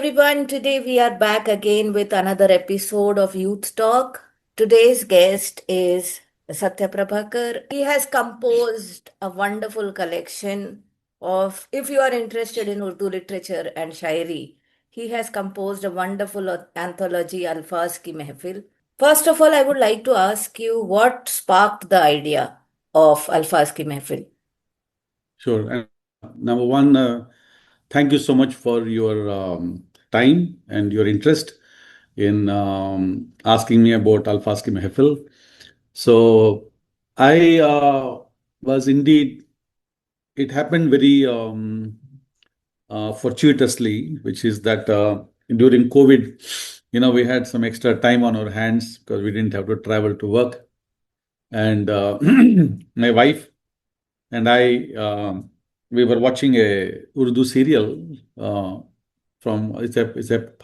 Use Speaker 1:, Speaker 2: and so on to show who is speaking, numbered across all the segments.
Speaker 1: everyone. Today we are back again with another episode of Youth Talk. Today's guest is Satya Prabhakar. He has composed a wonderful collection of, if you are interested in Urdu literature and shairi, he has composed a wonderful anthology, Alfaaz Ki Mehfil. First of all, I would like to ask you what sparked the idea of Alfaaz Ki Mehfil?
Speaker 2: Sure. And number one, thank you so much for your time and your interest in asking me about Alfaaz Ki Mehfil. So I was indeed, it happened very fortuitously, which is that during COVID, we had some extra time on our hands because we didn't have to travel to work. And my wife and I, we were watching a Urdu serial from it's a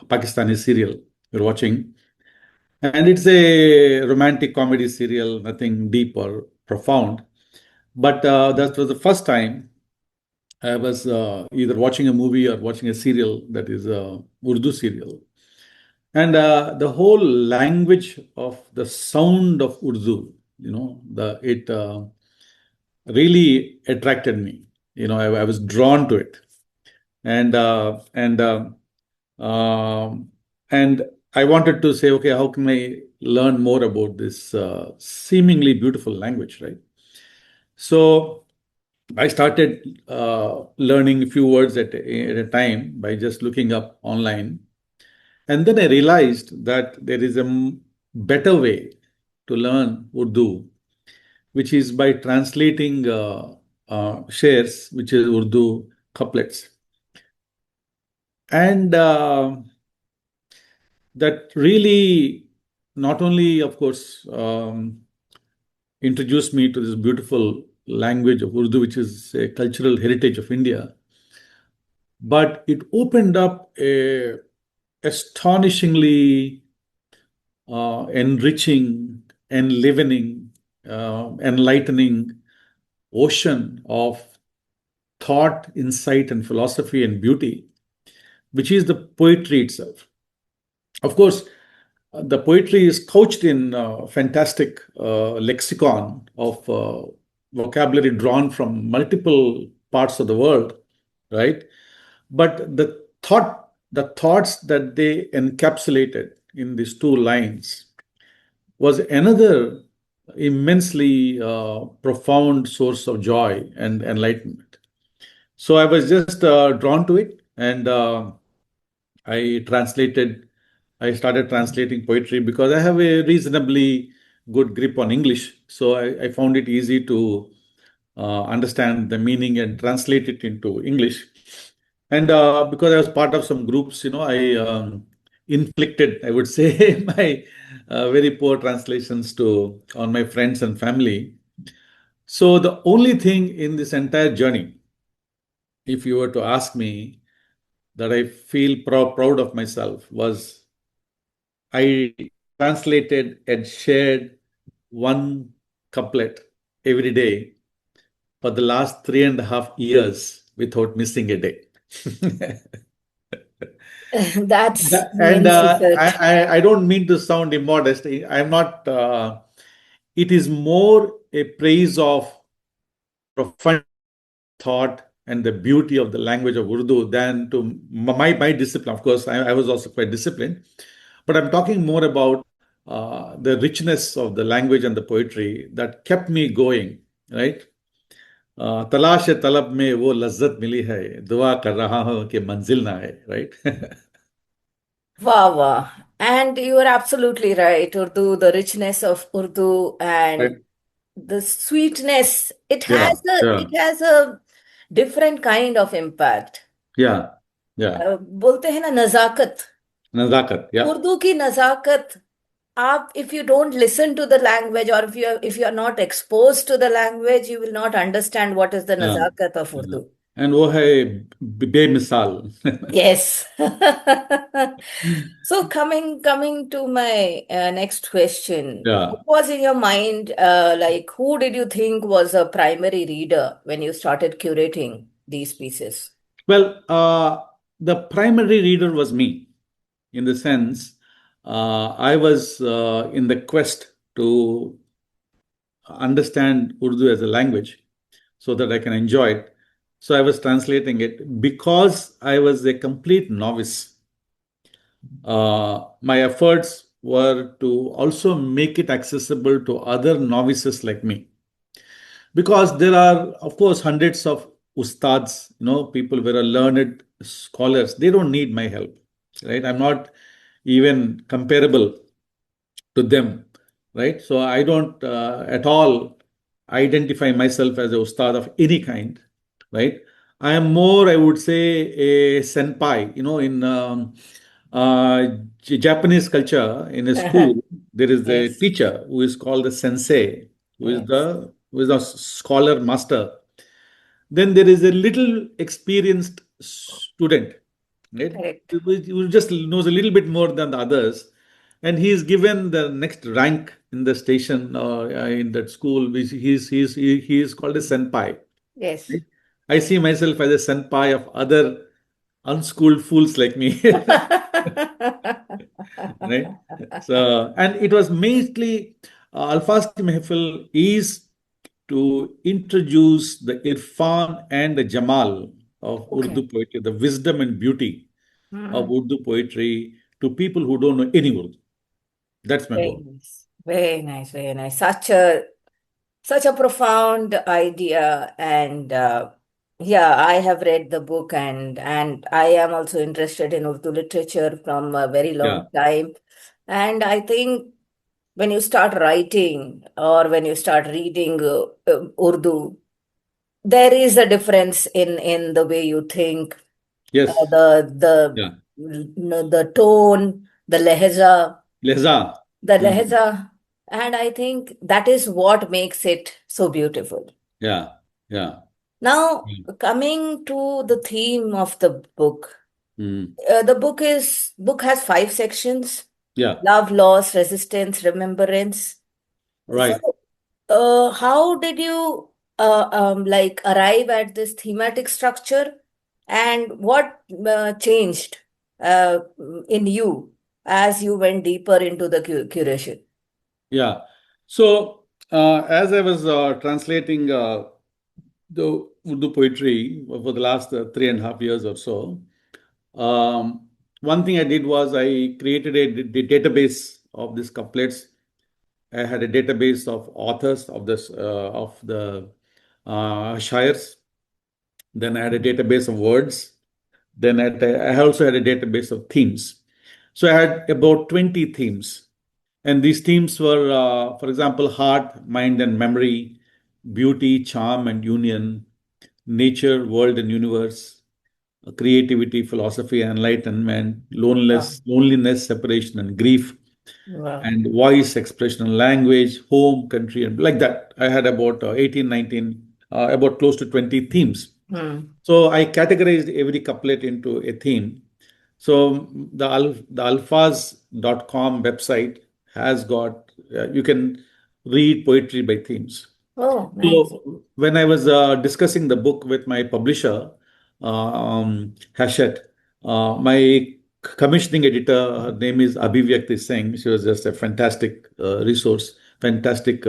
Speaker 2: Pakistani serial we're watching, and it's a romantic comedy serial, nothing deep or profound. But that was the first time I was either watching a movie or watching a serial that is a Urdu serial, and the whole language of the sound of Urdu, the it. Really attracted me. I was drawn to it, and um, and I wanted to say, okay, how can I learn more about this seemingly beautiful language, right? So I started learning a few words at a time by just looking up online, and then I realized that there is a better way to learn Urdu, which is by translating shares, which is Urdu couplets. And that really not only, of course, introduced me to this beautiful language of Urdu, which is a cultural heritage of India, but it opened up a astonishingly enriching, enlivening, enlightening ocean of thought, insight, and philosophy and beauty, which is the poetry itself. Of course, the poetry is couched in fantastic lexicon of vocabulary drawn from multiple parts of the world, right? But the thoughts that they encapsulated in these two lines was another immensely profound source of joy and enlightenment. So I was just drawn to it, and I translated. I started translating poetry because I have a reasonably good grip on English. So I found it easy to understand the meaning and translate it into English. And because I was part of some groups, I inflicted, I would say, my very poor translations to on my friends and family. So the only thing in this entire journey, if you were to ask me, that I feel proud of myself was I translated and shared one couplet every day for the last 3.5 years without missing a day.
Speaker 1: That's
Speaker 2: And
Speaker 1: means effort.
Speaker 2: I don't mean to sound immodest. I'm not. It is more a praise of profound thought and the beauty of the language of Urdu than to my discipline. Of course, I was also quite disciplined, but I'm talking more about the richness of the language and the poetry that kept me going, right? तलाश तलब में वो लज्जत मिली है दुआ कर रहा हूं कि मंजिल ना आए right.
Speaker 1: Wow, wow. And you are absolutely right. Urdu, the richness of Urdu and
Speaker 2: Right.
Speaker 1: the sweetness,
Speaker 2: Yeah,
Speaker 1: it
Speaker 2: yeah,
Speaker 1: has a different kind of impact.
Speaker 2: yeah, yeah.
Speaker 1: बोलते हैं ना नजाकत.
Speaker 2: Nazakat, yeah,
Speaker 1: उर्दू की नजाकत आप if you don't listen to the language or if you are not exposed to the language you will not understand what is the
Speaker 2: yeah,
Speaker 1: nazakat of
Speaker 2: yeah.
Speaker 1: Urdu.
Speaker 2: And वो है बेमिसाल.
Speaker 1: Yes. So coming to my next question, what
Speaker 2: Yeah.
Speaker 1: was in your mind? Like, who did you think was a primary reader when you started curating these pieces?
Speaker 2: Well, the primary reader was me, in the sense I was in the quest to understand Urdu as a language so that I can enjoy it. So I was translating it because I was a complete novice. My efforts were to also make it accessible to other novices like me. Because there are, of course, hundreds of ustads, people who are learned scholars. They don't need my help, right? I'm not even comparable to them, right? So I don't at all identify myself as a ustad of any kind, right? I am more, I would say, a senpai. In Japanese culture, in a school, there is a
Speaker 1: Yes,
Speaker 2: teacher who is called the sensei,
Speaker 1: yes,
Speaker 2: who is the scholar master. Then there is a little experienced student, right?
Speaker 1: correct.
Speaker 2: Who just knows a little bit more than the others, and he is given the next rank in the station or in that school. Which he is called a senpai.
Speaker 1: Yes.
Speaker 2: Right? I see myself as a senpai of other unschooled fools like me. Right? So, and it was mainly Alfaaz Ki Mehfil is to introduce the irfan and the jamal of
Speaker 1: Okay.
Speaker 2: Urdu poetry, the wisdom and beauty of
Speaker 1: Hmm.
Speaker 2: Urdu poetry to people who don't know any Urdu. That's my
Speaker 1: Very
Speaker 2: goal.
Speaker 1: nice. Very nice. Very nice. Such a profound idea, and yeah, I have read the book, and I am also interested in Urdu literature from a very
Speaker 2: Yeah.
Speaker 1: long time. And I think when you start writing or when you start reading Urdu, there is a difference in the way you think,
Speaker 2: Yes. Yeah.
Speaker 1: the tone, the lehja,
Speaker 2: Lehza.
Speaker 1: the
Speaker 2: Mhm.
Speaker 1: lehja, and I think that is what makes it so beautiful.
Speaker 2: Yeah. Yeah.
Speaker 1: Now,
Speaker 2: Mm.
Speaker 1: coming to the theme of the book,
Speaker 2: Mm.
Speaker 1: the book has five sections:
Speaker 2: Yeah.
Speaker 1: love, loss, resistance, remembrance. So,
Speaker 2: Right.
Speaker 1: how did you like arrive at this thematic structure, and what changed uh, in you as you went deeper into the curation?
Speaker 2: Yeah. So, as I was translating the Urdu poetry for the last 3.5 years or so, um, one thing I did was I created a database of these couplets. I had a database of authors of the shires. Then I had a database of words. Then I also had a database of themes. So I had about 20 themes. And these themes were, for example, heart, mind, and memory, beauty, charm, and union, nature, world, and universe, creativity, philosophy, enlightenment,
Speaker 1: Wow.
Speaker 2: loneliness, separation, and grief,
Speaker 1: Wow.
Speaker 2: and voice, expression, and language, home, country, and like that. I had about 18, 19, about close to 20 themes.
Speaker 1: Hmm.
Speaker 2: So I categorized every couplet into a theme. So the alfaz.com website has got, you can read poetry by themes.
Speaker 1: Oh, nice.
Speaker 2: So when I was discussing the book with my publisher, Hachette, my commissioning editor, her name is Abhivyakti Singh. She was just a fantastic resource, fantastic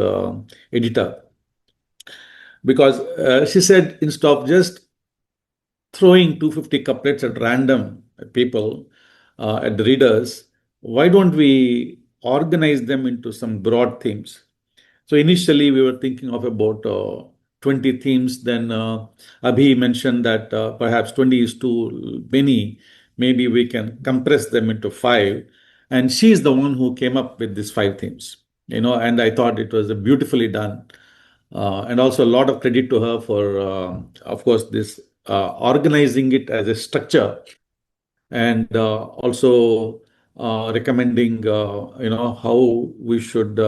Speaker 2: editor. Because she said, instead of just throwing 250 couplets at random people, at the readers, why don't we organize them into some broad themes? So initially we were thinking of about 20 themes. Then Abhi mentioned that perhaps 20 is too many. Maybe we can compress them into five. And she is the one who came up with these five themes. And I thought it was beautifully done. And also a lot of credit to her for, of course, this organizing it as a structure, and also recommending how we should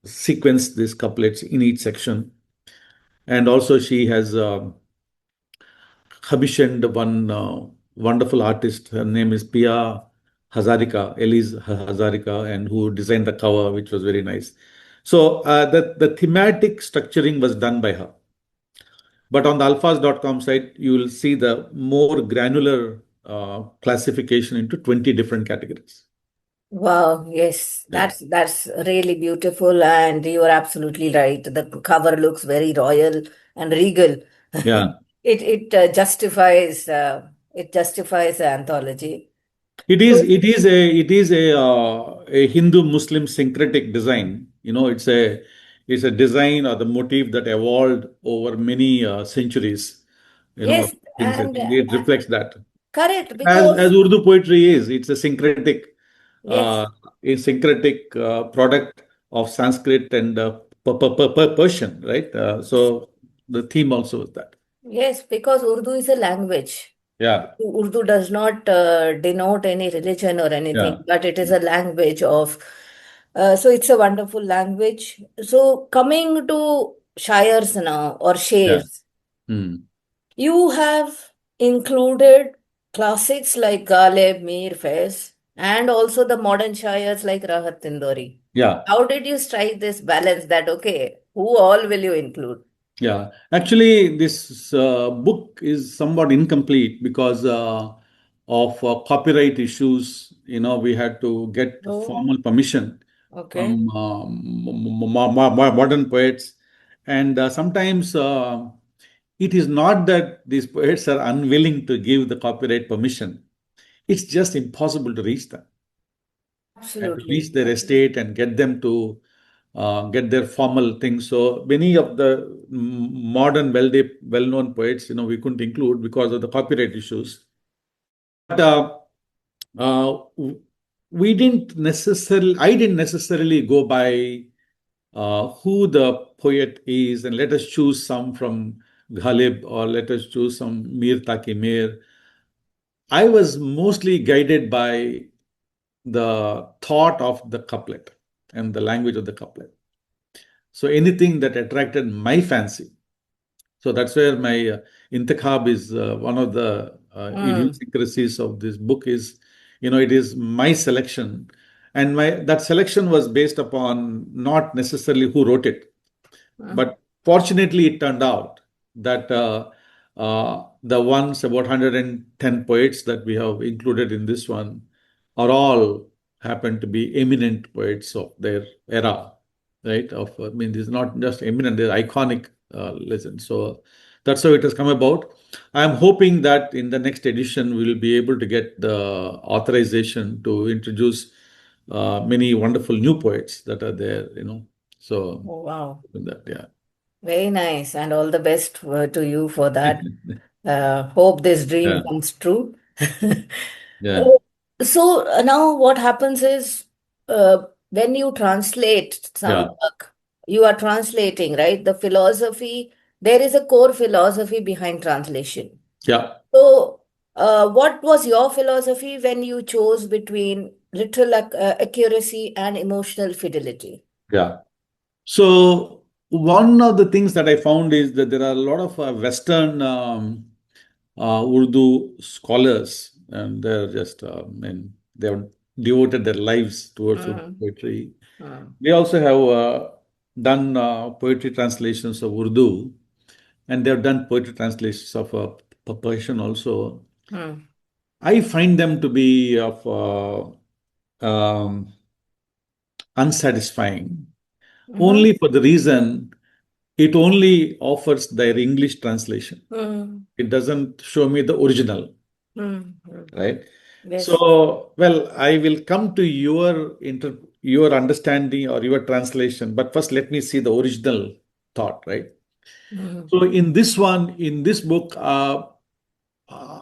Speaker 2: sequence these couplets in each section. And also she has commissioned one wonderful artist. Her name is Pia Hazarika, Elise Hazarika, and who designed the cover, which was very nice. So the thematic structuring was done by her. But on the alphas.com site, you will see the more granular. classification into 20 different categories.
Speaker 1: Wow, yes,
Speaker 2: Yeah.
Speaker 1: that's really beautiful, and you are absolutely right. The cover looks very royal and regal.
Speaker 2: Yeah.
Speaker 1: It justifies the anthology. So,
Speaker 2: It is a Hindu Muslim syncretic design. It's a design or the motif that evolved over many centuries.
Speaker 1: yes,
Speaker 2: Things I
Speaker 1: and
Speaker 2: think it reflects that.
Speaker 1: correct,
Speaker 2: As
Speaker 1: because
Speaker 2: Urdu poetry is, it's
Speaker 1: yes,
Speaker 2: a syncretic product of Sanskrit and Persian, right? So the theme also is that.
Speaker 1: yes, because Urdu is a language.
Speaker 2: Yeah,
Speaker 1: Urdu does not denote any religion or anything,
Speaker 2: yeah,
Speaker 1: but it is a language of, so it's a wonderful language. So coming to shires now or
Speaker 2: yeah.
Speaker 1: shares,
Speaker 2: Hmm.
Speaker 1: you have included classics like Ghalib, Mir, Fez, and also the modern shires like Rahat Indori.
Speaker 2: Yeah.
Speaker 1: How did you strike this balance that, okay, who all will you include?
Speaker 2: Yeah, actually, this book is somewhat incomplete because of copyright issues. We had to get
Speaker 1: Oh,
Speaker 2: formal permission
Speaker 1: okay.
Speaker 2: from modern poets, and sometimes it is not that these poets are unwilling to give the copyright permission. It's just impossible to reach them and to reach
Speaker 1: Absolutely.
Speaker 2: their estate and get them to get their formal things. So many of the modern, well-known poets, we couldn't include because of the copyright issues. But we didn't necessarily, I didn't necessarily go by who the poet is and let us choose some from Ghalib or let us choose some Mir Taqi Mir. I was mostly guided by the thought of the couplet and the language of the couplet. So anything that attracted my fancy. So that's where my intikhab is one of the
Speaker 1: Mm,
Speaker 2: idiosyncrasies of this book is, it is my selection. And that selection was based upon not necessarily who wrote it,
Speaker 1: mm.
Speaker 2: but fortunately, it turned out that the ones about 110 poets that we have included in this one are all happen to be eminent poets of their era, right? I mean, this is not just eminent; they're iconic legends. So that's how it has come about. I'm hoping that in the next edition we will be able to get the authorization to introduce many wonderful new poets that are there. So
Speaker 1: Oh, wow.
Speaker 2: that, yeah.
Speaker 1: Very nice. And all the best to you for that. Hope this dream
Speaker 2: Yeah,
Speaker 1: comes true.
Speaker 2: yeah,
Speaker 1: Uh, so now what happens is when you translate some
Speaker 2: yeah,
Speaker 1: work, you are translating, right? The philosophy, there is a core philosophy behind translation.
Speaker 2: yeah,
Speaker 1: So, what was your philosophy when you chose between literal accuracy and emotional fidelity?
Speaker 2: yeah. So one of the things that I found is that there are a lot of Western Urdu scholars, and they're just, and they have devoted their lives towards Urdu
Speaker 1: Mm,
Speaker 2: poetry.
Speaker 1: mm,
Speaker 2: They also have done poetry translations of Urdu, and they have done poetry translations of Persian also.
Speaker 1: mm,
Speaker 2: I find them to be of unsatisfying
Speaker 1: mhm,
Speaker 2: only for the reason it only offers their English translation.
Speaker 1: mm,
Speaker 2: It doesn't show me the original,
Speaker 1: mm.
Speaker 2: right?
Speaker 1: Yes.
Speaker 2: So, well, I will come to your understanding or your translation, but first let me see the original thought, right?
Speaker 1: Mm,
Speaker 2: So, in this book,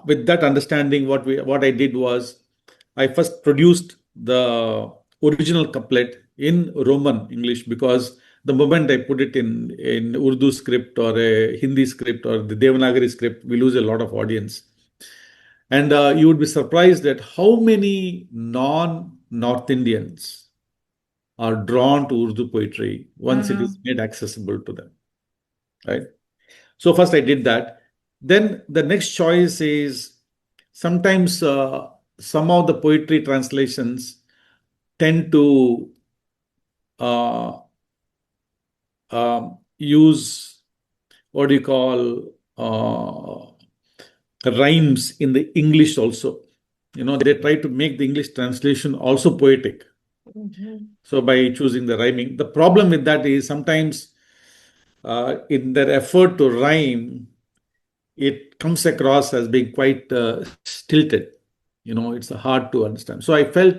Speaker 2: with that understanding, what I did was I first produced the original couplet in Roman English because the moment I put it in Urdu script or a Hindi script or the Devanagari script, we lose a lot of audience. And you would be surprised at how many non-North Indians are drawn to Urdu poetry once it is
Speaker 1: mm,
Speaker 2: made accessible to them, right? So first I did that. Then the next choice is sometimes some of the poetry translations tend to uh, use what do you call rhymes in the English also. They try to make the English translation also poetic.
Speaker 1: Mhm.
Speaker 2: So by choosing the rhyming, the problem with that is sometimes in their effort to rhyme, it comes across as being quite stilted. It's hard to understand. So I felt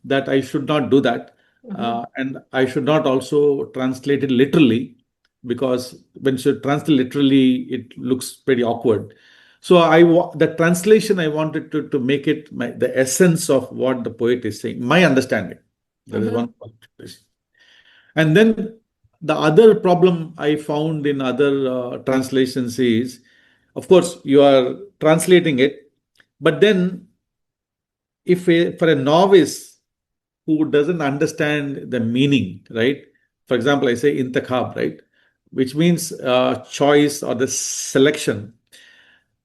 Speaker 2: that I should not do that.
Speaker 1: Mhm.
Speaker 2: And I should not also translate it literally, because when you translate literally, it looks pretty awkward. So the translation I wanted to make it the essence of what the poet is saying, my understanding. That is one
Speaker 1: Mhm.
Speaker 2: point. And then the other problem I found in other translations is, of course, you are translating it, but then for a novice who doesn't understand the meaning, right? For example, I say intakhab, right? Which means choice or the selection.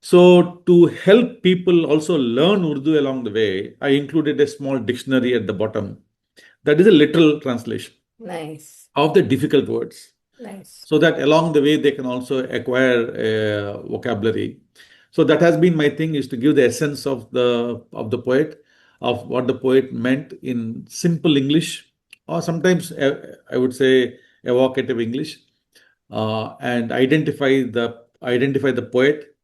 Speaker 2: So to help people also learn Urdu along the way, I included a small dictionary at the bottom. That is a literal translation
Speaker 1: Nice.
Speaker 2: of the difficult words,
Speaker 1: Nice.
Speaker 2: so that along the way they can also acquire vocabulary. So that has been my thing, is to give the essence of the poet, of what the poet meant in simple English, or sometimes I would say evocative English, and identify the poet.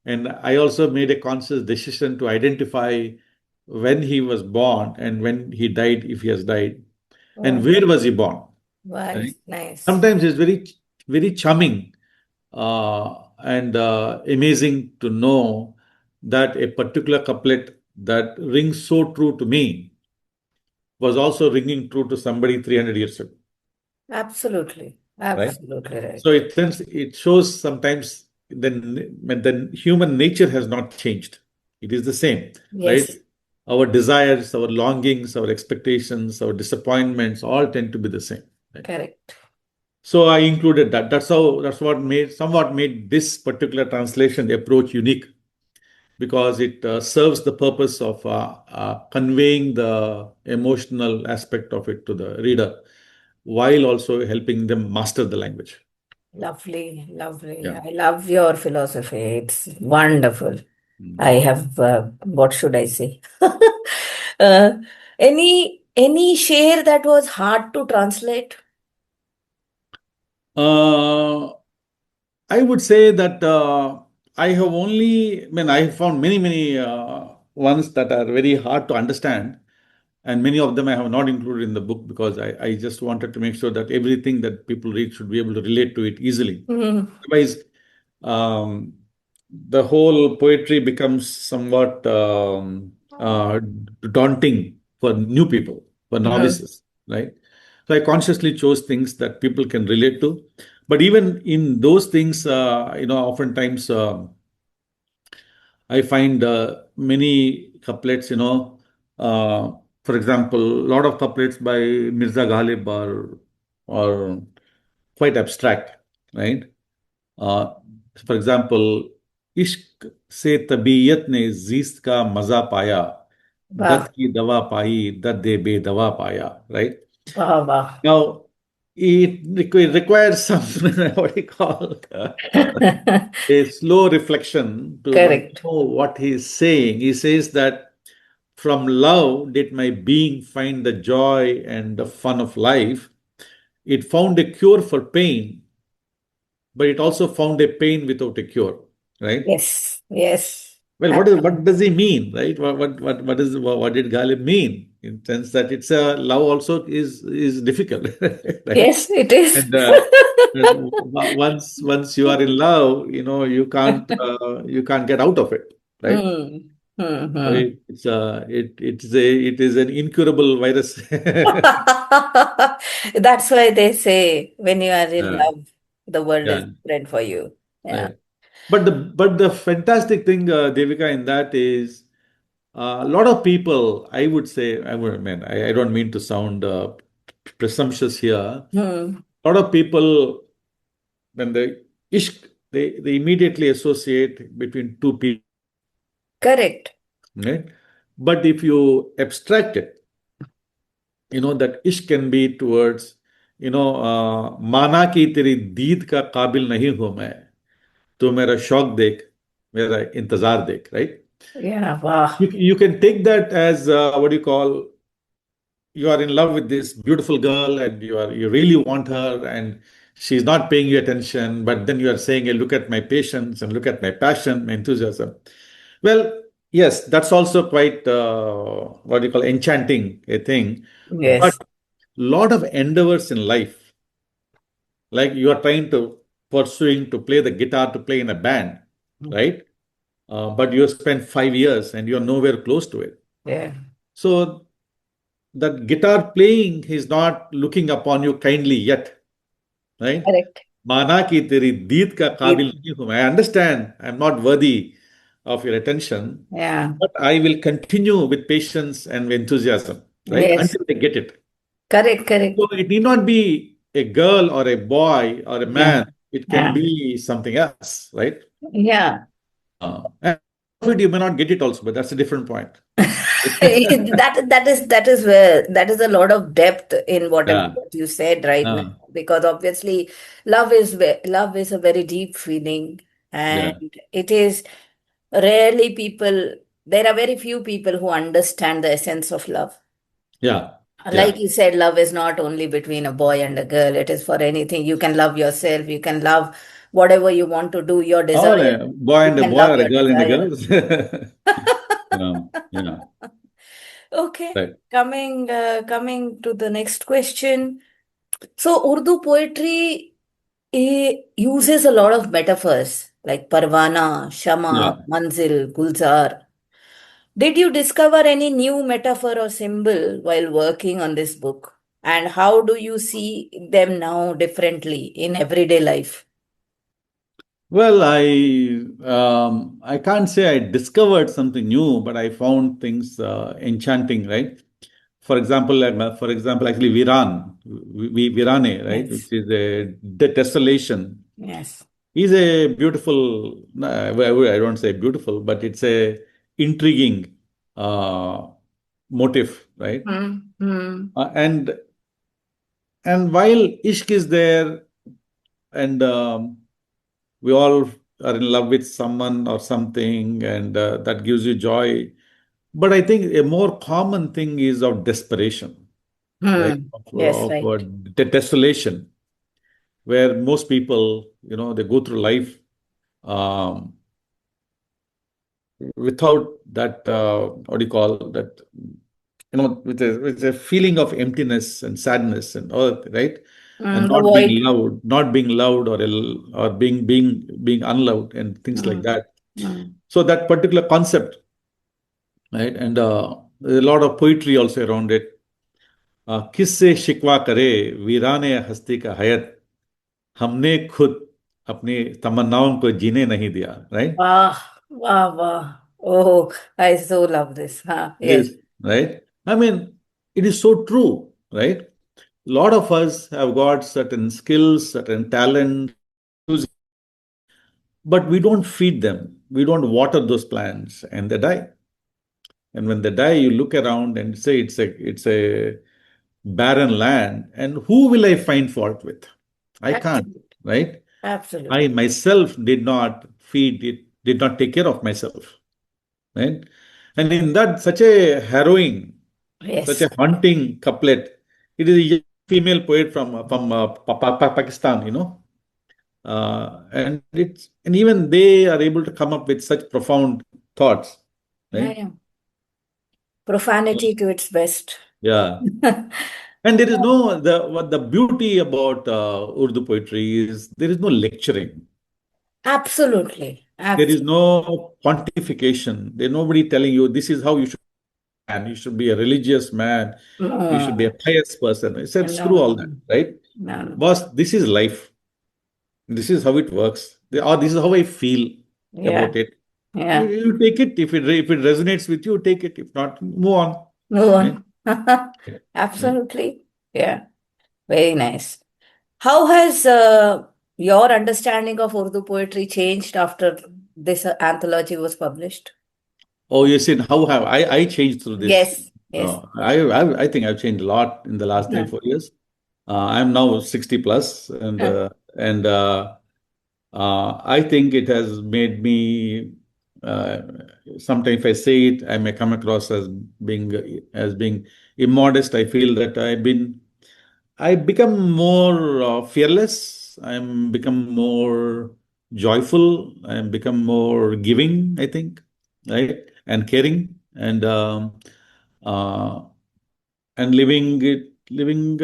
Speaker 2: And I also made a conscious decision to identify when he was born and when he died, if he has died, and
Speaker 1: Oh,
Speaker 2: where was he born. Right?
Speaker 1: nice. Nice.
Speaker 2: Sometimes it's very, very charming and amazing to know that a particular couplet that rings so true to me was also ringing true to somebody 300 years ago,
Speaker 1: Absolutely.
Speaker 2: right?
Speaker 1: Absolutely
Speaker 2: So
Speaker 1: right.
Speaker 2: it shows sometimes the human nature has not changed. It is the same, right?
Speaker 1: Yes.
Speaker 2: Our desires, our longings, our expectations, our disappointments all tend to be the same. Right?
Speaker 1: Correct.
Speaker 2: So I included that. That's what made this particular translation approach unique, because it serves the purpose of conveying the emotional aspect of it to the reader, while also helping them master the language.
Speaker 1: Lovely. Lovely.
Speaker 2: Yeah.
Speaker 1: I love your philosophy. It's wonderful. I
Speaker 2: Mm.
Speaker 1: have, what should I say? uh, any share that was hard to translate?
Speaker 2: Uh, I would say that I have found many, many ones that are very hard to understand. And many of them I have not included in the book, because I just wanted to make sure that everything that people read should be able to relate to it easily.
Speaker 1: Hmm.
Speaker 2: Otherwise, um, the whole poetry becomes somewhat daunting for new people, for
Speaker 1: Hmm.
Speaker 2: novices, right? So I consciously chose things that people can relate to. But even in those things, oftentimes I find many couplets, uh, for example, a lot of couplets by Mirza Ghalib are quite abstract, right? Uh, for example, इश्क से तबीयत ने जीस्त का मजा पाया, दर्द
Speaker 1: Wow.
Speaker 2: की दवा पाई, दर्द बेदवा पाया, right?
Speaker 1: Wow. Wow.
Speaker 2: Now, it requires some, what do you call, a slow reflection to
Speaker 1: Correct.
Speaker 2: know what he is saying. He says that from love did my being find the joy and the fun of life. It found a cure for pain, but it also found a pain without a cure, right?
Speaker 1: Yes. Yes.
Speaker 2: Well, what
Speaker 1: Absolutely.
Speaker 2: does he mean, right? What did Ghalib mean? In sense that it's a love also is difficult, right?
Speaker 1: Yes, it is.
Speaker 2: And once you are in love, you can't get out of it, right?
Speaker 1: Hmm. Hmm.
Speaker 2: So
Speaker 1: Hmm.
Speaker 2: it is an incurable virus.
Speaker 1: That's why they say when you are in
Speaker 2: Yeah,
Speaker 1: love, the world is
Speaker 2: yeah,
Speaker 1: different for you. Yeah.
Speaker 2: right. But the fantastic thing, Devika, in that is a lot of people. I would say, I don't mean to sound presumptuous here. A
Speaker 1: Hmm.
Speaker 2: lot of people, when they ishq, they immediately associate between two people,
Speaker 1: Correct.
Speaker 2: right? But if you abstract it, that ishq can be towards, माना कि तेरी दीद का काबिल नहीं हूं मैं, तो मेरा शौक देख, मेरा इंतजार देख, right?
Speaker 1: Yeah, wow.
Speaker 2: You can take that as what do you call, you are in love with this beautiful girl and you really want her, and she's not paying you attention, but then you are saying, hey, look at my patience and look at my passion, my enthusiasm. Well, yes, that's also quite what do you call, enchanting a thing. But
Speaker 1: Yes.
Speaker 2: lot of endeavors in life, like you are trying to pursuing to play the guitar to play in a band, right? But you have spent 5 years and you're nowhere close to it.
Speaker 1: Yeah.
Speaker 2: So that guitar playing is not looking upon you kindly yet, right?
Speaker 1: Correct.
Speaker 2: माना कि तेरी दीद का काबिल
Speaker 1: It,
Speaker 2: नहीं हूं मैं. I understand I'm not worthy of your attention,
Speaker 1: yeah.
Speaker 2: but I will continue with patience and enthusiasm, right?
Speaker 1: Yes.
Speaker 2: Until I get it.
Speaker 1: Correct, correct.
Speaker 2: So it need not be a girl or a boy or a
Speaker 1: Yeah.
Speaker 2: man. It can
Speaker 1: Yeah.
Speaker 2: be something else, right?
Speaker 1: Yeah.
Speaker 2: And you may not get it also, but that's a different point.
Speaker 1: That is where that is a lot of depth in whatever
Speaker 2: Yeah.
Speaker 1: what you said right now,
Speaker 2: Uh,
Speaker 1: because obviously love is a very deep feeling, and
Speaker 2: yeah.
Speaker 1: it is rarely people, there are very few people who understand the essence of love.
Speaker 2: Yeah.
Speaker 1: Like
Speaker 2: Yeah.
Speaker 1: you said, love is not only between a boy and a girl, it is for anything. You can love yourself, you can love whatever you want to do, your
Speaker 2: Or
Speaker 1: desire.
Speaker 2: a boy
Speaker 1: You
Speaker 2: and a
Speaker 1: can
Speaker 2: boy
Speaker 1: love
Speaker 2: or a
Speaker 1: your
Speaker 2: girl and a
Speaker 1: desire.
Speaker 2: girl. Yeah.
Speaker 1: Okay,
Speaker 2: Right.
Speaker 1: coming to the next question. So Urdu poetry uses a lot of metaphors like parvaana, shama,
Speaker 2: Yeah.
Speaker 1: manzil, gulzar. Did you discover any new metaphor or symbol while working on this book? And how do you see them now differently in everyday life?
Speaker 2: Well, I can't say I discovered something new, but I found things enchanting, right? For example, actually, virane, right,
Speaker 1: Yes,
Speaker 2: which is the desolation,
Speaker 1: yes.
Speaker 2: is a beautiful. No, I don't say beautiful, but it's a intriguing uh, motif, right?
Speaker 1: Hmm. Hmm.
Speaker 2: And while ishq is there, and we all are in love with someone or something, and that gives you joy. But I think a more common thing is of desperation, right?
Speaker 1: Hmm. Yes,
Speaker 2: Of
Speaker 1: right.
Speaker 2: desolation, where most people, they go through life um, without that, what do you call that, with a feeling of emptiness and sadness and all, right? And
Speaker 1: Hmm. The
Speaker 2: not being
Speaker 1: void.
Speaker 2: loved, or being unloved and things like
Speaker 1: Hmm.
Speaker 2: that.
Speaker 1: Hmm.
Speaker 2: So that particular concept, right? And there's a lot of poetry also around it. किससे शिकवा करे वीराने हस्ती का हयत, हमने खुद अपनी तमन्नाओं को जीने नहीं दिया, right?
Speaker 1: Wow, wow, wow. Oh, I so love this. Huh? Yes.
Speaker 2: Yes, right? I mean, it is so true, right? A lot of us have got certain skills, certain talent, but we don't feed them. We don't water those plants and they die. And when they die, you look around and say it's a barren land. And who will I find fault with? I can't,
Speaker 1: Absolutely.
Speaker 2: right? I
Speaker 1: Absolutely.
Speaker 2: myself did not feed it, did not take care of myself, right? And in that, such a harrowing, such
Speaker 1: Yes.
Speaker 2: a haunting couplet. It is a young female poet from Pakistan, and even they are able to come up with such profound thoughts,
Speaker 1: Yeah,
Speaker 2: right?
Speaker 1: yeah. Profanity to its best.
Speaker 2: Yeah. And there is no what the beauty about Urdu poetry is there is no lecturing.
Speaker 1: Absolutely.
Speaker 2: There is
Speaker 1: Absolutely.
Speaker 2: no pontification. There's nobody telling you this is how you should be a man. You should be a religious man. You should be a
Speaker 1: No,
Speaker 2: pious person. I said,
Speaker 1: no,
Speaker 2: screw
Speaker 1: no,
Speaker 2: all that, right?
Speaker 1: no, no.
Speaker 2: Boss, this is life. This is how it works. Or this is how I feel
Speaker 1: Yeah,
Speaker 2: about it. You,
Speaker 1: yeah.
Speaker 2: you take it. If it resonates with you, take it. If not, move on.
Speaker 1: Move
Speaker 2: Right?
Speaker 1: on.
Speaker 2: Right.
Speaker 1: Absolutely. Yeah. Very nice. How has your understanding of Urdu poetry changed after this anthology was published?
Speaker 2: Oh, you said how have I changed through this?
Speaker 1: Yes, yes.
Speaker 2: I think I've changed a lot in the last three,
Speaker 1: Yeah.
Speaker 2: 4 years. I'm now 60 plus, and
Speaker 1: Yeah.
Speaker 2: I think it has made me. Uh, Sometimes if I say it, I may come across as being immodest. I feel that I become more fearless. I'm become more joyful. I'm become more giving, I think, right? And caring uh, and living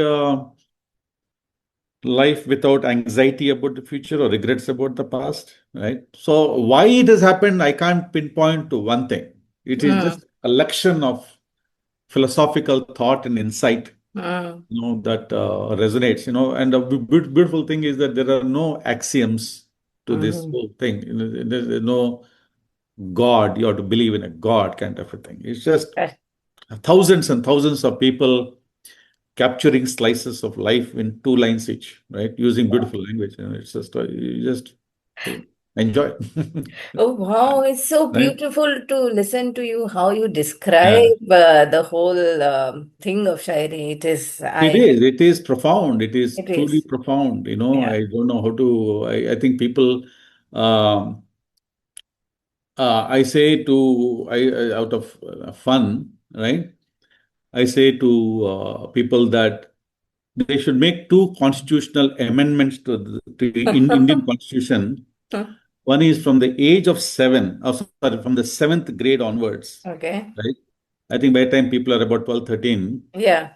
Speaker 2: life without anxiety about the future or regrets about the past, right? So why it has happened, I can't pinpoint to one thing. It is
Speaker 1: Mm,
Speaker 2: just a collection of philosophical thought and insight,
Speaker 1: mm,
Speaker 2: that resonates, and the beautiful thing is that there are no axioms to this
Speaker 1: mhm.
Speaker 2: whole thing. There's no God, you have to believe in a God kind of a thing. It's just thousands and thousands of people capturing slices of life in two lines each, right? Using beautiful language. It's just, you just enjoy.
Speaker 1: Oh, wow. It's so
Speaker 2: Right?
Speaker 1: beautiful to listen to you, how you
Speaker 2: Yeah.
Speaker 1: describe the whole thing of Shairi.
Speaker 2: It is. It is profound. It is
Speaker 1: It
Speaker 2: truly
Speaker 1: is.
Speaker 2: profound.
Speaker 1: Yeah.
Speaker 2: I don't know how to. I think people. Um, I say out of fun, right? I say to people that they should make two constitutional amendments to Indian Constitution. One is from the age of 7, oh, sorry, from the seventh grade onwards,
Speaker 1: Okay.
Speaker 2: right? I think by the time people are about 12, 13,
Speaker 1: Yeah.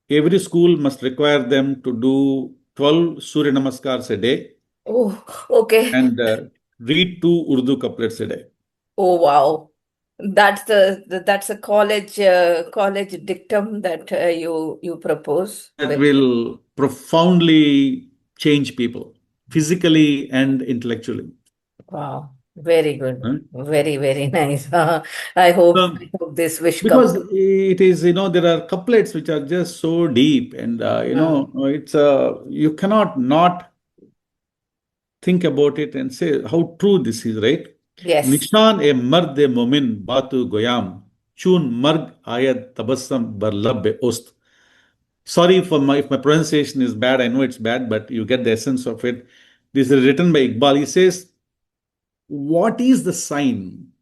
Speaker 2: every school must require them to do 12 Surya Namaskars a day
Speaker 1: Oh, okay.
Speaker 2: and read two Urdu couplets a day.
Speaker 1: Oh, wow. That's a college dictum that you propose.
Speaker 2: That will profoundly change people physically and intellectually.
Speaker 1: Wow. Very good.
Speaker 2: Right?
Speaker 1: Very, very nice. I
Speaker 2: Um,
Speaker 1: hope this wish comes.
Speaker 2: because it is, there are couplets which are just so deep, and
Speaker 1: Mm.
Speaker 2: it's you cannot not think about it and say how true this is, right?
Speaker 1: Yes.
Speaker 2: Nishan e mard e momin batu goyam chun marg ayat tabassum bar lab ost. Sorry for if my pronunciation is bad. I know it's bad, but you get the essence of it. This is written by Iqbal. He says, "What is the sign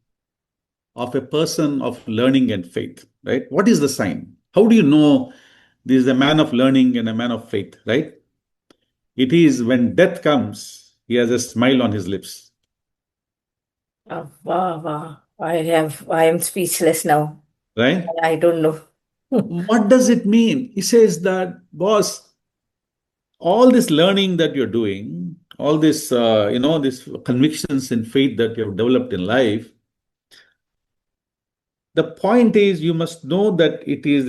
Speaker 2: of a person of learning and faith?" Right? What is the sign? How do you know this is a man of learning and a man of faith? Right? It is when death comes, he has a smile on his lips.
Speaker 1: Oh, wow, wow. I am speechless now.
Speaker 2: Right?
Speaker 1: I don't know.
Speaker 2: What does it mean? He says that, boss, all this learning that you're doing, all this, these convictions and faith that you have developed in life, the point is you must know that it is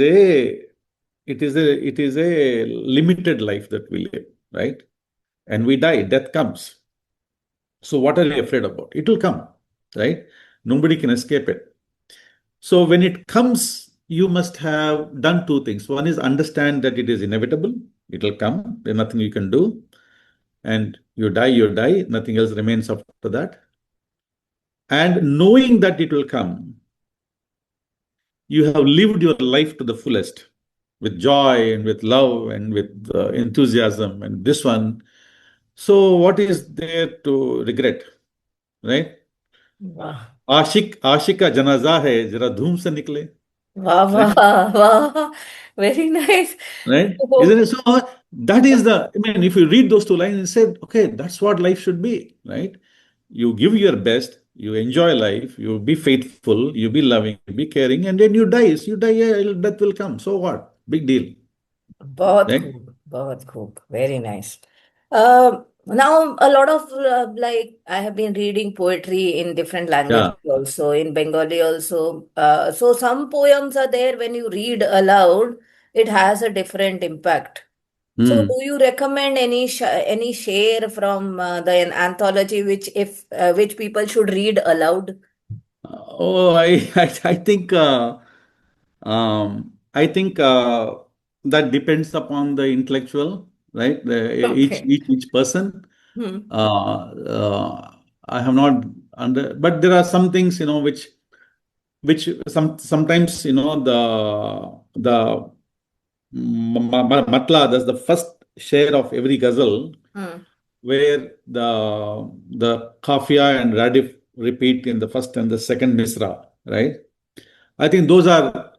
Speaker 2: a limited life that we live, right? And we die, death comes. So what are you afraid about? It will come, right? Nobody can escape it. So when it comes, you must have done two things. One is understand that it is inevitable. It will come. There's nothing you can do. And you die. Nothing else remains after that. And knowing that it will come, you have lived your life to the fullest with joy and with love and with enthusiasm and this one. So what is there to regret, right?
Speaker 1: Wow.
Speaker 2: आशिक आशिक का जनाजा है जरा धूम से निकले,
Speaker 1: Wow,
Speaker 2: right?
Speaker 1: wow, wow. Very nice.
Speaker 2: Right? Isn't
Speaker 1: Oh,
Speaker 2: it? So that is I mean, if you read those two lines and say, okay, that's what life should be, right? You give your best, you enjoy life, you be faithful, you be loving, you be caring, and then you die. So you die, yeah, death will come. So what? Big deal,
Speaker 1: बहुत
Speaker 2: right?
Speaker 1: खूब, बहुत खूब. Very nice. Now a lot of like I have been reading poetry in different languages
Speaker 2: Yeah.
Speaker 1: also, in Bengali also. So some poems are there when you read aloud, it has a different impact. So
Speaker 2: Hmm.
Speaker 1: do you recommend any share from the anthology which people should read aloud?
Speaker 2: Oh, I think that depends upon the intellectual, right?
Speaker 1: Okay.
Speaker 2: Each person.
Speaker 1: Hmm.
Speaker 2: I have not but there are some things, which sometimes, the matla, that's the first share of every ghazal.
Speaker 1: Hmm.
Speaker 2: where the kafia and radif repeat in the first and the second misra, right? I think those are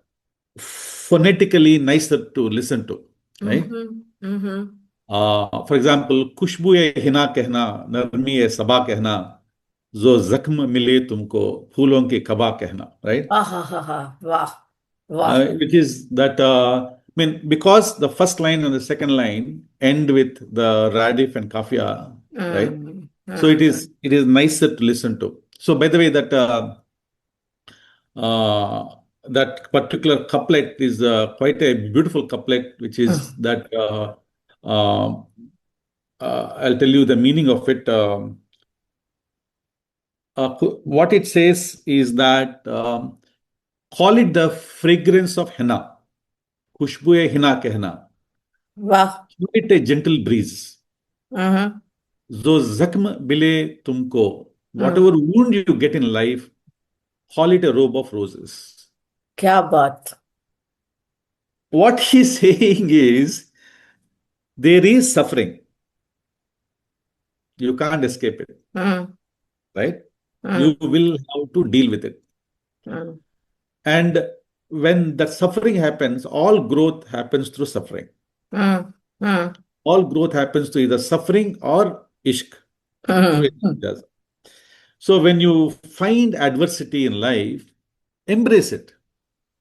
Speaker 2: phonetically nicer to listen to, right?
Speaker 1: Mm-hmm. Mm-hmm.
Speaker 2: For example, खुशबू ए हिना कहना, नरमी ए सबा कहना, जो जख्म मिले तुमको फूलों के कबा कहना, right?
Speaker 1: Ah, ha, ha, ha. Wow. Wow.
Speaker 2: Which is that, I mean, because the first line and the second line end with the radif and kafia, right?
Speaker 1: Mm,
Speaker 2: So
Speaker 1: mm,
Speaker 2: it is nicer to listen to. So by the way, uh, that particular couplet is quite a beautiful couplet, which is
Speaker 1: mm.
Speaker 2: that uh, I'll tell you the meaning of it. What it says is that call it the fragrance of henna, खुशबू हिना कहना.
Speaker 1: Wow.
Speaker 2: Give it a gentle breeze.
Speaker 1: Mm-hmm.
Speaker 2: जो जख्म मिले तुमको,
Speaker 1: Mm.
Speaker 2: whatever wound you get in life, call it a robe of roses.
Speaker 1: क्या बात.
Speaker 2: What he's saying is there is suffering. You can't escape it,
Speaker 1: Mm,
Speaker 2: right? You
Speaker 1: mm,
Speaker 2: will have to deal with it.
Speaker 1: mm,
Speaker 2: And when that suffering happens, all growth happens through suffering.
Speaker 1: mm, mm,
Speaker 2: All growth happens through either suffering or ishq, through
Speaker 1: mm, mm.
Speaker 2: it. So when you find adversity in life, embrace it,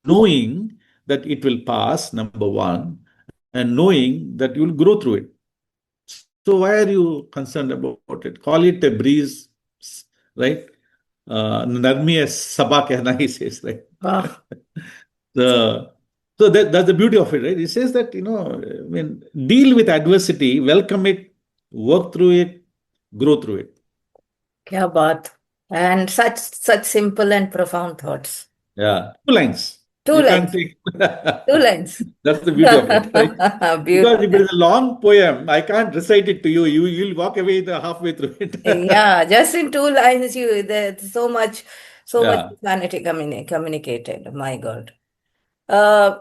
Speaker 2: knowing that it will pass, number one, and knowing that you will grow through it. So why are you concerned about it? Call it a breeze, right? Narmi as sabah kehna, he says, right?
Speaker 1: Wow.
Speaker 2: The, so that's the beauty of it, right? He says that, I mean, deal with adversity, welcome it, work through it, grow through it.
Speaker 1: क्या बात. And such simple and profound thoughts.
Speaker 2: Yeah, two lines.
Speaker 1: Two
Speaker 2: You can't
Speaker 1: lines.
Speaker 2: take.
Speaker 1: Two lines.
Speaker 2: That's the beauty of it, right? Because if it
Speaker 1: Beautiful.
Speaker 2: is a long poem, I can't recite it to you. You'll walk away halfway through it.
Speaker 1: Yeah, just in two lines, there's so much
Speaker 2: Yeah.
Speaker 1: humanity communicated. My God. Uh,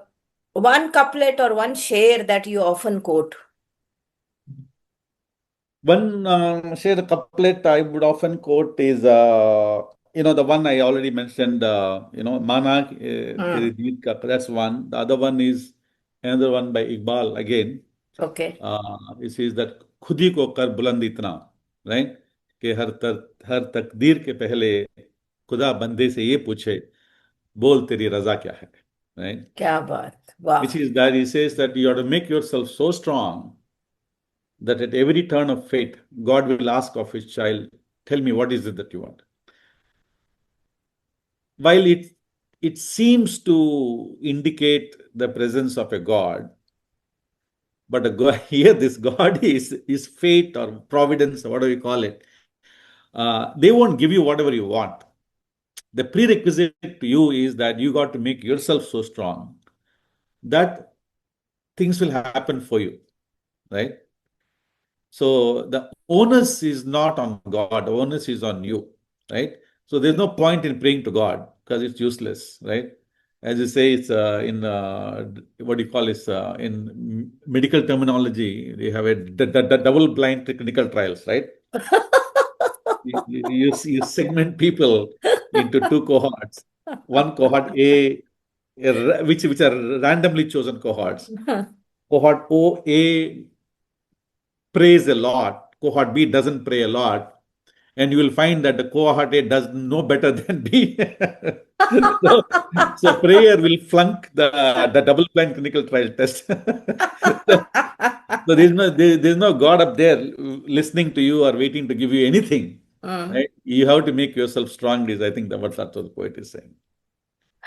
Speaker 1: one couplet or one share that you often quote.
Speaker 2: One share couplet I would often quote is, the one I already mentioned, Mana Teri
Speaker 1: Hmm.
Speaker 2: Deed Ka, that's one. The other one is another one by Iqbal again.
Speaker 1: Okay.
Speaker 2: It says that खुद ही को कर बुलंद इतना, right? कि हर तकदीर के पहले खुदा बंदे से ये पूछे, बोल तेरी रजा क्या है, right?
Speaker 1: क्या बात. Wow.
Speaker 2: Which is that he says that you have to make yourself so strong that at every turn of fate, God will ask of his child, tell me what is it that you want. While it seems to indicate the presence of a God, but a God, here this God is fate or providence, or whatever you call it. They won't give you whatever you want. The prerequisite to you is that you got to make yourself so strong that things will happen for you, right? So the onus is not on God, the onus is on you, right? So there's no point in praying to God because it's useless, right? As you say, it's in what do you call this? In medical terminology, they have a double-blind clinical trials, right? You segment people into two cohorts. One cohort which are randomly chosen cohorts. Cohort A prays a lot. Cohort B doesn't pray a lot, and you will find that the cohort A does no better than B. so, so prayer will flunk the double-blind clinical trial test. So there's no God up there listening to you or waiting to give you anything.
Speaker 1: Mm.
Speaker 2: Right? You have to make yourself strong. Is I think that what Satya the poet is saying,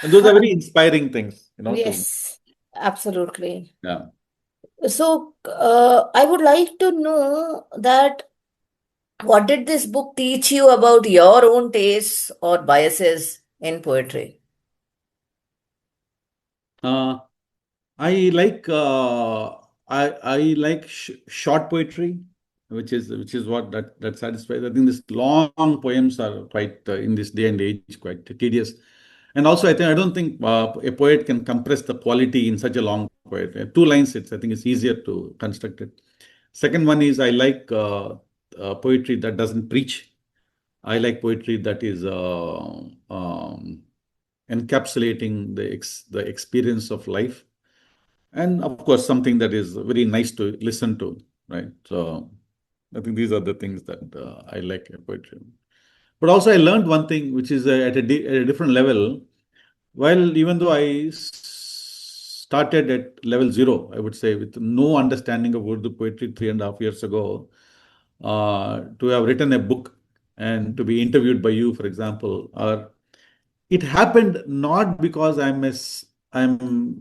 Speaker 2: and those are very inspiring things. To
Speaker 1: Yes, absolutely.
Speaker 2: yeah.
Speaker 1: So, I would like to know that what did this book teach you about your own tastes or biases in poetry?
Speaker 2: Uh, I like I like short poetry, which is what that satisfies. I think these long poems are quite in this day and age quite tedious, and also I don't think a poet can compress the quality in such a long poet. Two lines, I think it's easier to construct it. Second one is I like poetry that doesn't preach. I like poetry that is encapsulating the experience of life, and of course something that is very nice to listen to, right? So I think these are the things that I like in poetry. But also I learned one thing, which is at a different level. While even though started at level zero, I would say, with no understanding of Urdu poetry 3.5 years ago, to have written a book and to be interviewed by you, for example, or it happened not because I'm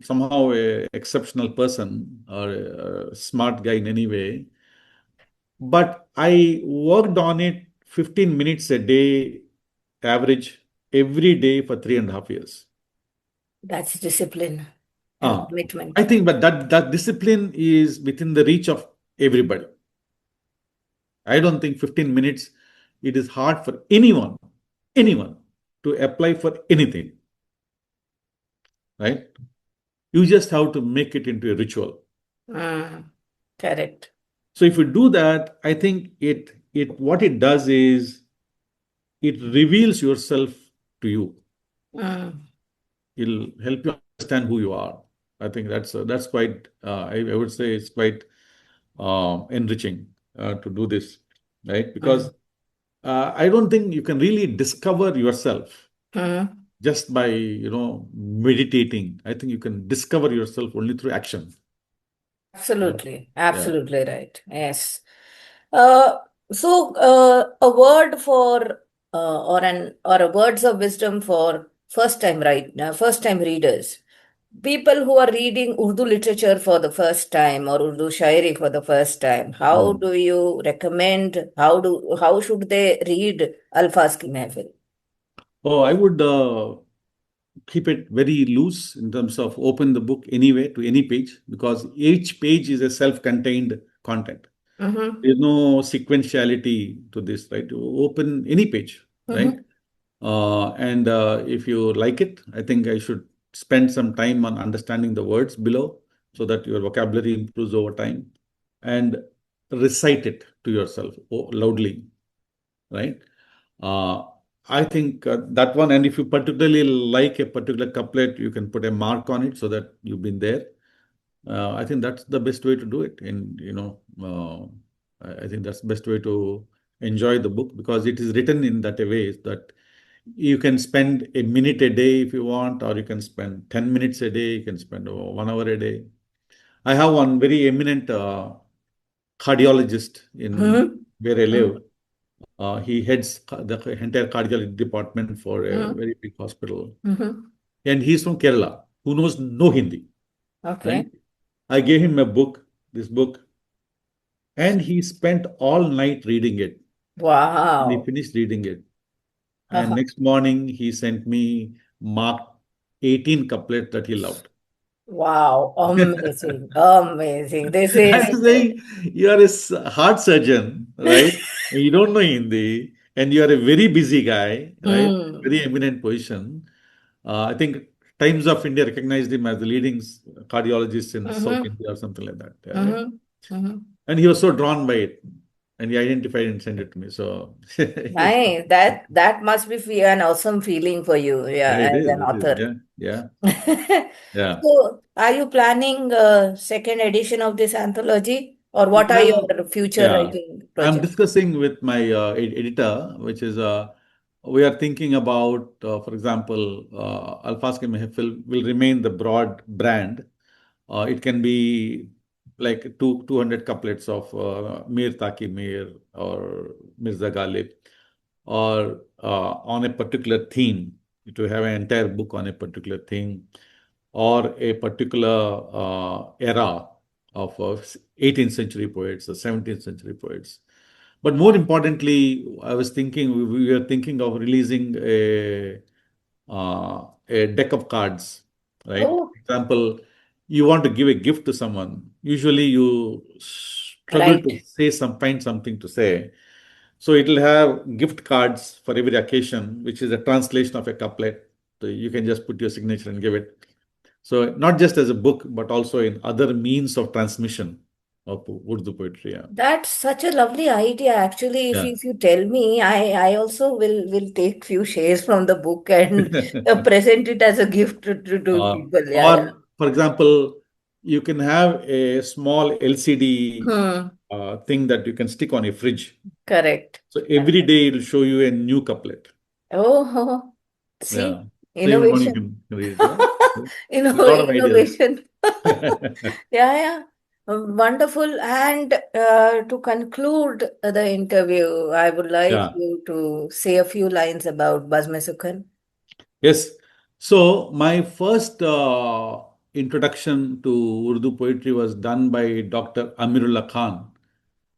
Speaker 2: somehow a exceptional person or a smart guy in any way, but I worked on it 15 minutes a day, average, every day for 3.5 years.
Speaker 1: That's discipline and
Speaker 2: Ah,
Speaker 1: commitment.
Speaker 2: I think, but that discipline is within the reach of everybody. I don't think 15 minutes, it is hard for anyone to apply for anything, right? You just have to make it into a ritual.
Speaker 1: Mm, correct.
Speaker 2: So if you do that, I think it what it does is it reveals yourself to you.
Speaker 1: Mm,
Speaker 2: It'll help you understand who you are. I think that's quite I would say it's quite enriching to do this, right? Because
Speaker 1: mm,
Speaker 2: I don't think you can really discover yourself
Speaker 1: mm.
Speaker 2: just by meditating. I think you can discover yourself only through action. Right?
Speaker 1: Absolutely,
Speaker 2: Yeah.
Speaker 1: absolutely right. Yes. Uh, a word for or a words of wisdom for first time readers, people who are reading Urdu literature for the first time or Urdu shairi for the first time. How
Speaker 2: Mm.
Speaker 1: do you recommend? How should they read Alfaaz Ki Mehfil?
Speaker 2: Oh, I would keep it very loose in terms of open the book anyway to any page, because each page is a self-contained content.
Speaker 1: Mm-hmm.
Speaker 2: There's no sequentiality to this, right? You open any page, right?
Speaker 1: Mm-hmm.
Speaker 2: And if you like it, I think I should spend some time on understanding the words below so that your vocabulary improves over time, and recite it to yourself loudly, right? Uh, I think that one, and if you particularly like a particular couplet, you can put a mark on it so that you've been there. I think that's the best way to do it. And, I think that's the best way to enjoy the book, because it is written in that a way that you can spend a minute a day if you want, or you can spend 10 minutes a day, you can spend 1 hour a day. I have one very eminent cardiologist in
Speaker 1: Mm-hmm.
Speaker 2: where I live. He heads the entire cardiology department for a
Speaker 1: Mm-hmm.
Speaker 2: very big hospital.
Speaker 1: Mm-hmm.
Speaker 2: And he's from Kerala, who knows no Hindi, right?
Speaker 1: Okay.
Speaker 2: I gave him a book, this book, and he spent all night reading it. And he
Speaker 1: Wow.
Speaker 2: finished reading it. And
Speaker 1: Uh-huh.
Speaker 2: next morning, he sent me marked 18 couplets that he loved.
Speaker 1: Wow. Amazing. Amazing. This is.
Speaker 2: I'm saying you are a heart surgeon, right? You don't know Hindi, and you are a very busy guy, right?
Speaker 1: Hmm.
Speaker 2: Very eminent position. I think Times of India recognized him as the leading cardiologist in South
Speaker 1: Mm-hmm.
Speaker 2: India or something like that, yeah, right?
Speaker 1: Mm-hmm. Mm-hmm.
Speaker 2: And he was so drawn by it, and he identified and sent it to me. So
Speaker 1: Nice. That must be an awesome feeling for you, yeah,
Speaker 2: it
Speaker 1: as
Speaker 2: is,
Speaker 1: an
Speaker 2: it is,
Speaker 1: author.
Speaker 2: yeah, yeah, yeah.
Speaker 1: So, are you planning a second edition of this anthology, or what are
Speaker 2: Well,
Speaker 1: your future
Speaker 2: yeah,
Speaker 1: writing
Speaker 2: I'm
Speaker 1: projects?
Speaker 2: discussing with my editor, which is we are thinking about, for example, Alfaaz Ki Mehfil will remain the broad brand. It can be like 200 couplets of Mir Taqi Mir or Mirza Ghalib, or on a particular theme, to have an entire book on a particular theme, or a particular era of 18th century poets or 17th century poets. But more importantly, I was thinking, we were thinking of releasing a deck of cards, right?
Speaker 1: Oh,
Speaker 2: For example, you want to give a gift to someone. Usually you struggle to
Speaker 1: right.
Speaker 2: find something to say. So it will have gift cards for every occasion, which is a translation of a couplet. So you can just put your signature and give it. So not just as a book, but also in other means of transmission. of Urdu poetry. Yeah.
Speaker 1: That's such a lovely idea. Actually,
Speaker 2: Yeah.
Speaker 1: if you tell me, I also will take few shares from the book and present it as a gift to people. Yeah, yeah.
Speaker 2: Or, for example, you can have a small LCD
Speaker 1: Hmm.
Speaker 2: thing that you can stick on a fridge.
Speaker 1: Correct.
Speaker 2: So every day it will show you a new couplet.
Speaker 1: Oh,
Speaker 2: Yeah.
Speaker 1: see,
Speaker 2: So every morning you
Speaker 1: innovation.
Speaker 2: can read it. Yeah. A lot of ideas.
Speaker 1: Innovation. Yeah, yeah. Wonderful. And to conclude the interview, I would like
Speaker 2: Yeah.
Speaker 1: you to say a few lines about Bazme Sukhan.
Speaker 2: Yes. So my first introduction to Urdu poetry was done by Dr. Amirullah Khan,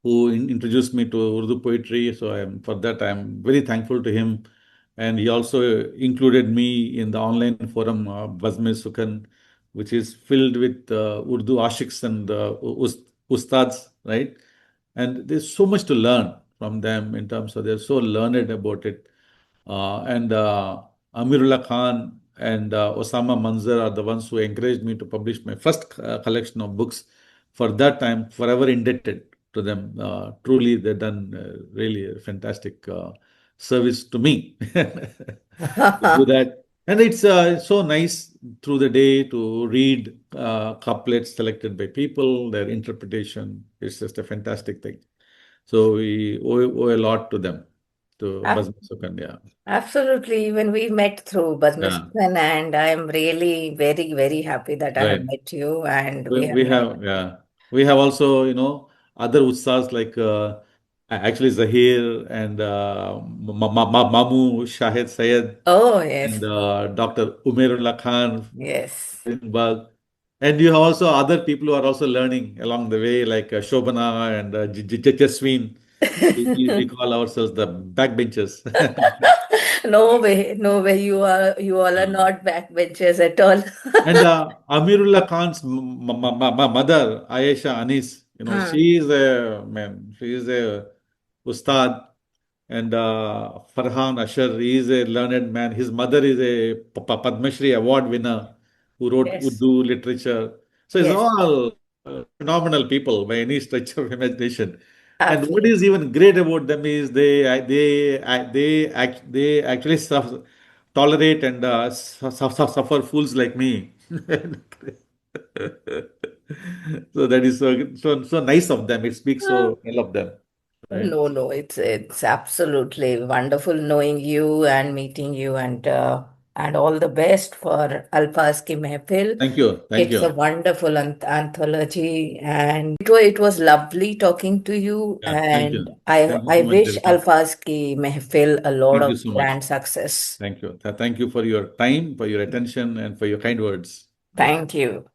Speaker 2: who introduced me to Urdu poetry. So for that I'm very thankful to him. And he also included me in the online forum Bazme Sukhan, which is filled with Urdu ashiks and ustads, right? And there's so much to learn from them in terms of they're so learned about it. And Amirullah Khan and Osama Manzil are the ones who encouraged me to publish my first collection of books. For that, I'm forever indebted to them. Truly, they've done really a fantastic service to me to do that. And it's so nice through the day to read couplets selected by people, their interpretation. It's just a fantastic thing. So we owe a lot to them, to
Speaker 1: Ab-
Speaker 2: Bazmi Sukanya.
Speaker 1: Absolutely. When we met through Bazme
Speaker 2: Yeah,
Speaker 1: Sukhan, and I'm really very, very happy that I have
Speaker 2: right.
Speaker 1: met you and we have
Speaker 2: We
Speaker 1: met.
Speaker 2: have, yeah, we have also, other ustads like actually Zahir and Mamu Shahid Sayed
Speaker 1: Oh,
Speaker 2: and
Speaker 1: yes.
Speaker 2: Dr. Umairullah Khan,
Speaker 1: Yes.
Speaker 2: Bag. And you have also other people who are also learning along the way, like Shobana and Jasween. We call ourselves the backbenchers.
Speaker 1: No way, no way. You all are
Speaker 2: Uh,
Speaker 1: not backbenchers at all.
Speaker 2: And Amirullah Khan's mother, Ayesha Anis,
Speaker 1: Hmm.
Speaker 2: she is a man, she is a ustad, and Farhan Ashar, he is a learned man. His mother is a Padma Shri award winner who wrote
Speaker 1: Yes.
Speaker 2: Urdu literature. So it's
Speaker 1: Yes.
Speaker 2: all phenomenal people by any stretch of imagination. And what is
Speaker 1: Absolutely.
Speaker 2: even great about them is they actually tolerate and suffer fools like me. So that is so nice of them. It speaks so well of them, right?
Speaker 1: No, no, it's absolutely wonderful knowing you and meeting you and all the best for Alfaaz Ki Mehfil.
Speaker 2: Thank you, thank
Speaker 1: It's a
Speaker 2: you.
Speaker 1: wonderful anthology, and it was lovely talking to you.
Speaker 2: Yeah, thank
Speaker 1: And
Speaker 2: you.
Speaker 1: I
Speaker 2: Thank you
Speaker 1: I
Speaker 2: so much,
Speaker 1: wish
Speaker 2: Devika.
Speaker 1: Alfaaz Ki Mehfil a lot
Speaker 2: Thank you
Speaker 1: of
Speaker 2: so much.
Speaker 1: grand success.
Speaker 2: Thank you. Thank you for your time, for your attention, and for your kind words. Yeah.
Speaker 1: Thank you.